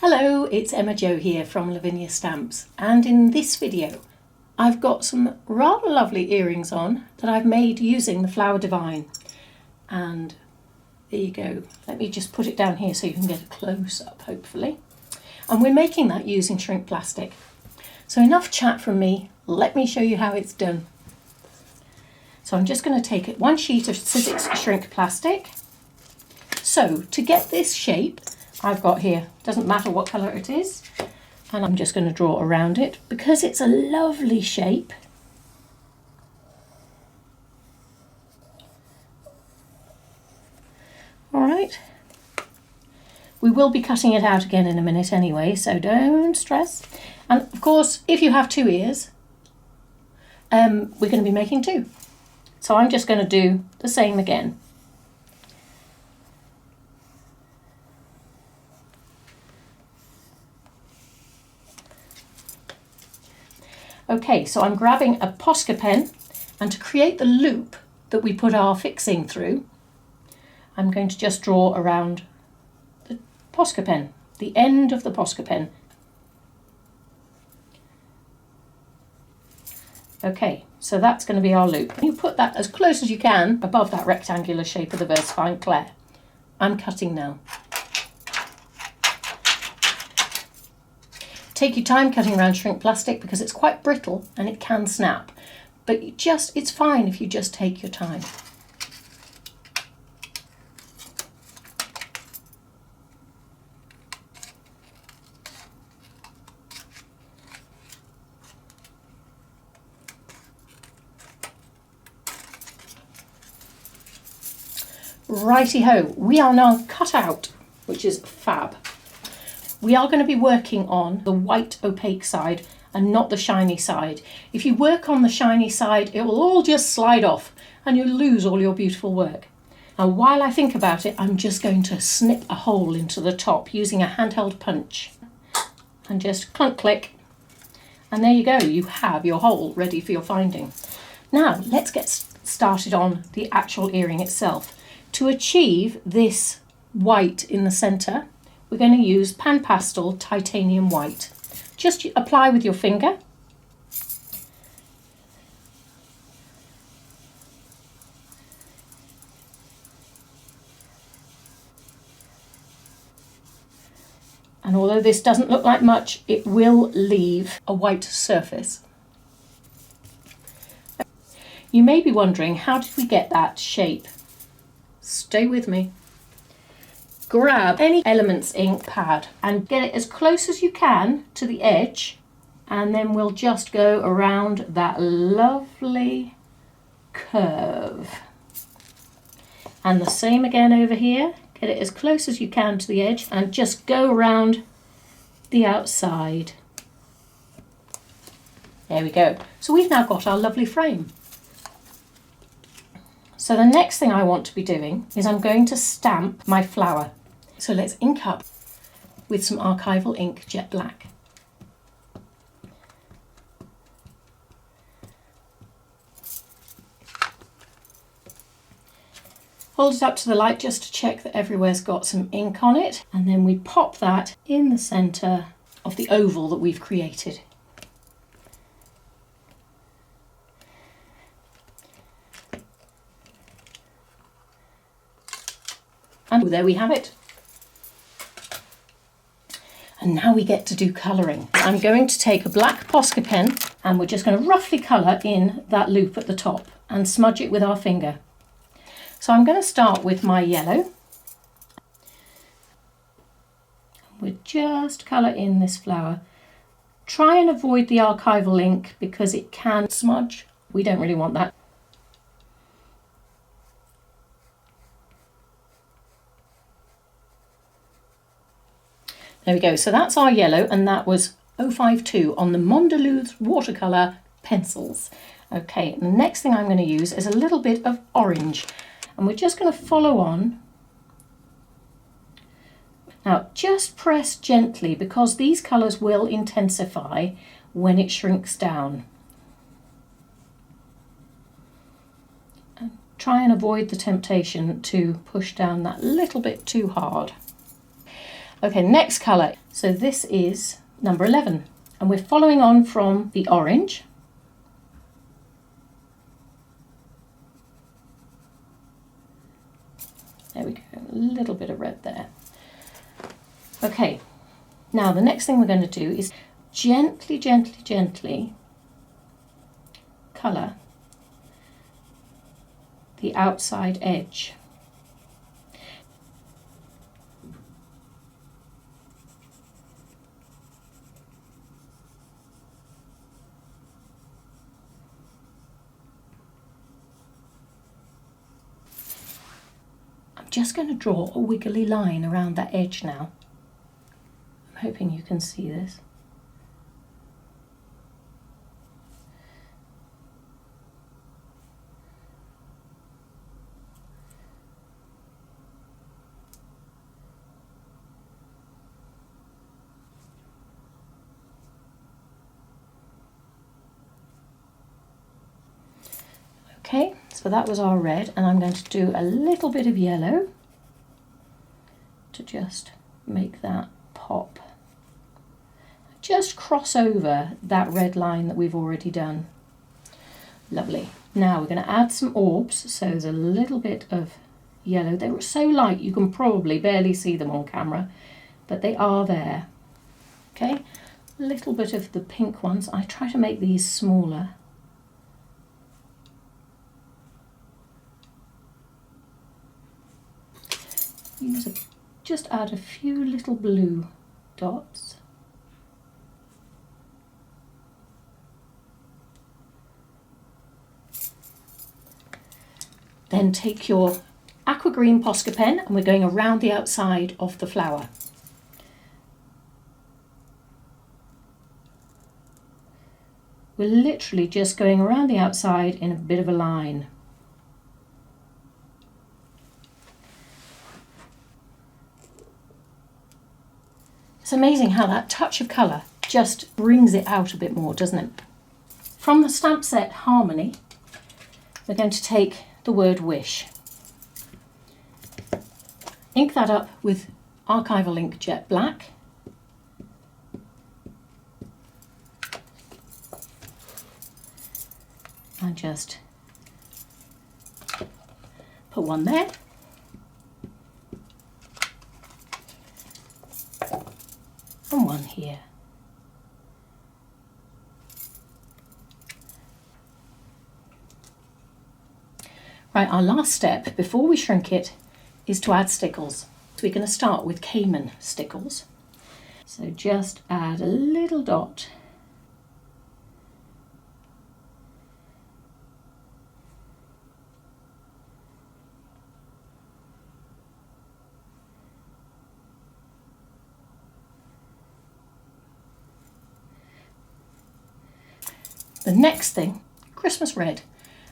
Hello, it's Emma Jo here from Lavinia Stamps, and in this video I've got some rather lovely earrings on that I've made using the Flower Divine. And there you go. Let me just put it down here so you can get a close up, hopefully. And we're making that using shrink plastic. So enough chat from me, let me show you how it's done. So I'm just going to take one sheet of Sizzix Shrink Plastic. So to get this shape I've got here, doesn't matter what colour it is, and I'm just going to draw around it because it's a lovely shape. Alright, we will be cutting it out again in a minute anyway, so don't stress. And of course, if you have two ears, we're going to be making two. So I'm just going to do the same again. Okay, so I'm grabbing a Posca pen, and to create the loop that we put our fixing through, I'm going to just draw around the Posca pen, the end of the Posca pen. Okay, so that's going to be our loop. You put that as close as you can above that rectangular shape of the VersaFine Claire. I'm cutting now. Take your time cutting around shrink plastic because it's quite brittle and it can snap, but it's fine if you just take your time. Righty-ho, we are now cut out, which is fab. We are going to be working on the white opaque side and not the shiny side. If you work on the shiny side, it will all just slide off and you'll lose all your beautiful work. Now, while I think about it, I'm just going to snip a hole into the top using a handheld punch and just clunk click. And there you go, you have your hole ready for your finding. Now, let's get started on the actual earring itself. To achieve this white in the centre, we're going to use Pan Pastel Titanium White. Just apply with your finger. And although this doesn't look like much, it will leave a white surface. You may be wondering, how did we get that shape? Stay with me. Grab any Elements ink pad and get it as close as you can to the edge, and then we'll just go around that lovely curve. And the same again over here. Get it as close as you can to the edge and just go around the outside. There we go. So we've now got our lovely frame. So the next thing I want to be doing is I'm going to stamp my flower. So let's ink up with some archival ink, jet black. Hold it up to the light just to check that everywhere's got some ink on it, and then we pop that in the centre of the oval that we've created. And there we have it. And now we get to do colouring. I'm going to take a black Posca pen and we're just going to roughly colour in that loop at the top and smudge it with our finger. So I'm going to start with my yellow. We'll just colour in this flower. Try and avoid the archival ink because it can smudge. We don't really want that. There we go, so that's our yellow, and that was 052 on the Mondeluz watercolour pencils. Okay, and the next thing I'm going to use is a little bit of orange, and we're just going to follow on. Now, just press gently because these colours will intensify when it shrinks down. And try and avoid the temptation to push down that little bit too hard. Okay, next colour. So this is number 11. And we're following on from the orange. There we go, a little bit of red there. Okay, now the next thing we're going to do is gently, gently, gently colour the outside edge. I'm just going to draw a wiggly line around that edge now. I'm hoping you can see this. Okay, so that was our red, and I'm going to do a little bit of yellow to just make that pop. Just cross over that red line that we've already done. Lovely. Now we're going to add some orbs, so there's a little bit of yellow. They were so light you can probably barely see them on camera, but they are there. Okay, a little bit of the pink ones. I try to make these smaller. Just add a few little blue dots. Then take your aqua green Posca pen and we're going around the outside of the flower. We're literally just going around the outside in a bit of a line. It's amazing how that touch of colour just brings it out a bit more, doesn't it? From the stamp set Harmony, we're going to take the word wish. Ink that up with archival ink jet black. And just put one there. And one here. Right, our last step before we shrink it is to add stickles. So we're going to start with Cayman stickles. So just add a little dot. The next thing, Christmas red,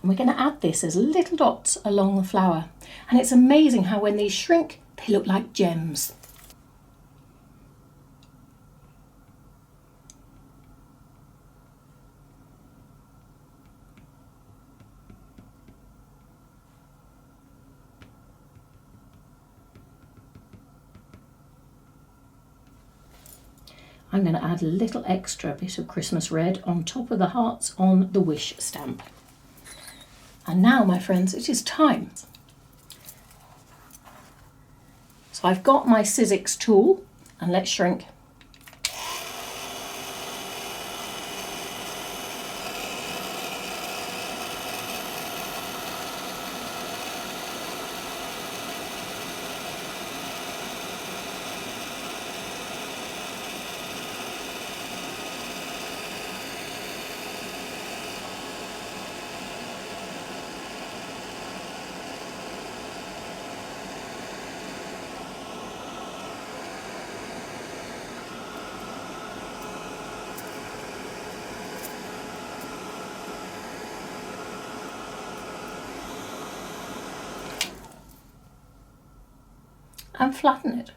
and we're going to add this as little dots along the flower. And it's amazing how when these shrink, they look like gems. I'm going to add a little extra bit of Christmas red on top of the hearts on the wish stamp. And now, my friends, it is time. So I've got my Sizzix tool, and let's shrink. And flatten it.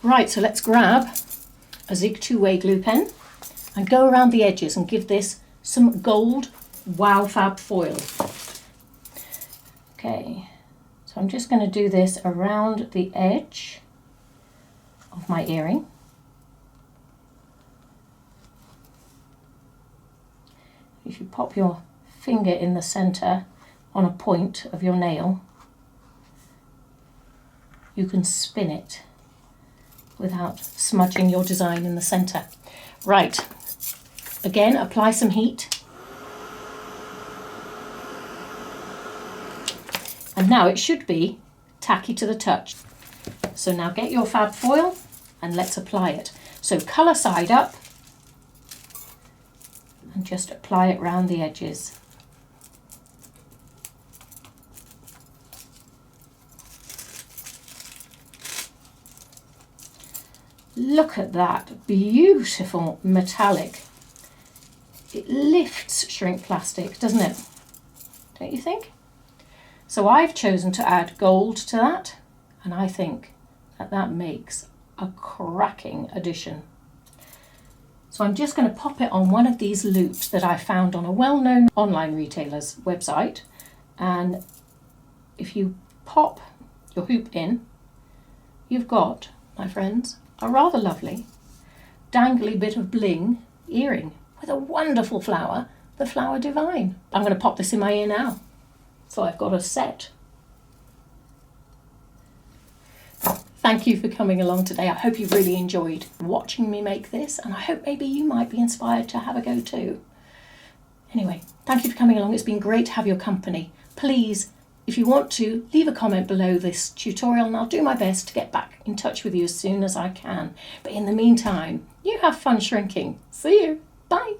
Right, so let's grab a Zig two-way glue pen and go around the edges and give this some gold Wow Fab foil. Okay, so So I'm just going to do this around the edge of my earring. If you pop your finger in the center on a point of your nail, you can spin it without smudging your design in the center. Right, again, apply some heat. And now it should be tacky to the touch. So now get your fab foil and let's apply it. So colour side up and just apply it round the edges. Look at that beautiful metallic. It lifts shrink plastic, doesn't it? Don't you think? So I've chosen to add gold to that, and I think that that makes a cracking addition. So I'm just going to pop it on one of these loops that I found on a well-known online retailer's website. And if you pop your hoop in, you've got, my friends, a rather lovely dangly bit of bling earring with a wonderful flower, the Flower Divine. I'm going to pop this in my ear now. So I've got a set. Thank you for coming along today. I hope you've really enjoyed watching me make this, and I hope maybe you might be inspired to have a go too. Anyway, thank you for coming along. It's been great to have your company. Please, if you want to, leave a comment below this tutorial and I'll do my best to get back in touch with you as soon as I can. But in the meantime, you have fun shrinking. See you. Bye.